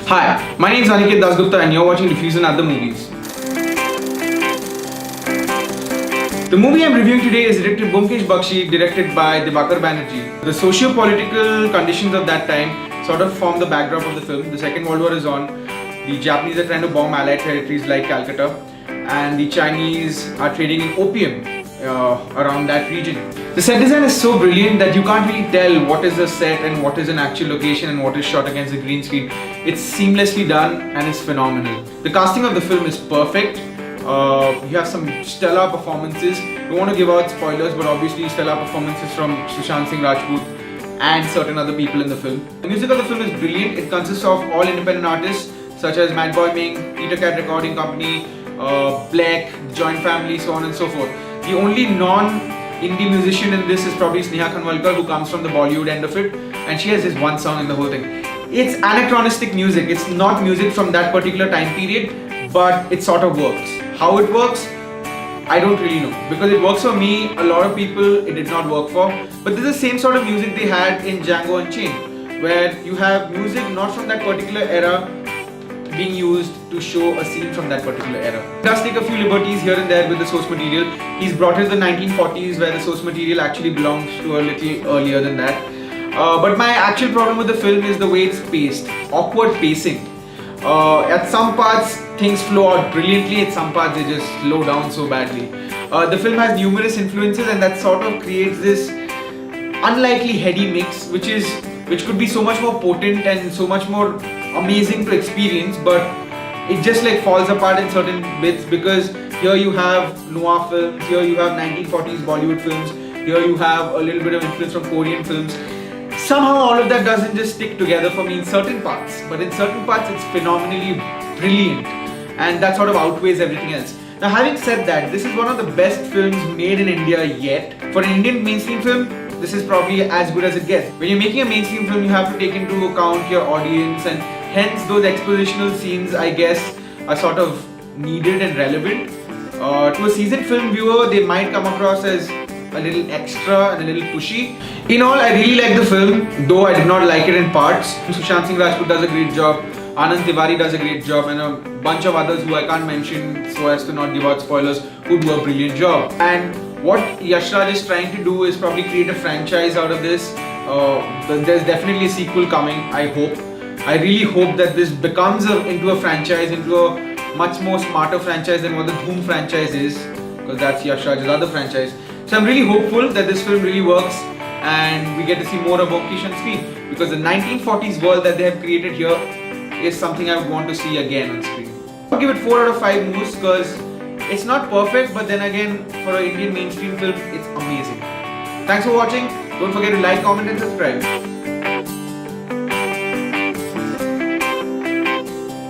Hi, my name is Aniket Dasgupta and you're watching Reviews and Other Movies. The movie I'm reviewing today is directed Byomkesh Bakshi, directed by Diwakar Banerjee. The socio-political conditions of that time sort of form the backdrop of the film. The Second World War is on. The Japanese are trying to bomb allied territories like Calcutta, and the Chinese are trading in opium around that region. The set design is so brilliant that you can't really tell what is a set and what is an actual location and what is shot against the green screen. It's seamlessly done and it's phenomenal. The casting of the film is perfect. You have some stellar performances. Don't want to give out spoilers, but obviously stellar performances from Sushant Singh Rajput and certain other people in the film. The music of the film is brilliant. It consists of all independent artists such as Madboy Ming, Peter Cat Recording Company, Black, Joint Family, so on and so forth. The only non-indie musician in this is probably Sneha Khanwalkar, who comes from the Bollywood end of it, and she has this one song in the whole thing. It's anachronistic music. It's not music from that particular time period, but it sort of works. How it works, I don't really know, because it works for me. A lot of people it did not work for, but this is the same sort of music they had in Django Unchained, where you have music not from that particular era being used to show a scene from that particular era. He does take a few liberties here and there with the source material. He's brought in the 1940s, where the source material actually belongs to a little earlier than that. But my actual problem with the film is the way it's paced. Awkward pacing. At some parts things flow out brilliantly, at some parts they just slow down so badly. The film has numerous influences, and that sort of creates this unlikely heady mix, which could be so much more potent and so much more amazing to experience, but it just like falls apart in certain bits, because here you have noir films, here you have 1940s Bollywood films, here you have a little bit of influence from Korean films. Somehow all of that doesn't just stick together for me in certain parts, but in certain parts it's phenomenally brilliant, and that sort of outweighs everything else. Now, having said that, this is one of the best films made in India yet. For an Indian mainstream film, this is probably as good as it gets. When you're making a mainstream film, you have to take into account your audience, and hence those expositional scenes, I guess, are sort of needed and relevant. To a seasoned film viewer, they might come across as a little extra and a little pushy. In all, I really like the film, though I did not like it in parts. Sushant Singh Rajput does a great job, Anand Tiwari does a great job, and a bunch of others who I can't mention so as to not give out spoilers, who do a brilliant job. And what Yash Raj is trying to do is probably create a franchise out of this. There's definitely a sequel coming, I hope. I really hope that this becomes into a franchise, into a much more smarter franchise than what the Dhoom franchise is, because that's Yash Raj's other franchise. So I'm really hopeful that this film really works and we get to see more of Byomkesh on screen, because the 1940s world that they have created here is something I would want to see again on screen. I'll give it 4 out of 5 moves, because it's not perfect, but then again, for an Indian mainstream film, it's amazing. Thanks for watching. Don't forget to like, comment and subscribe.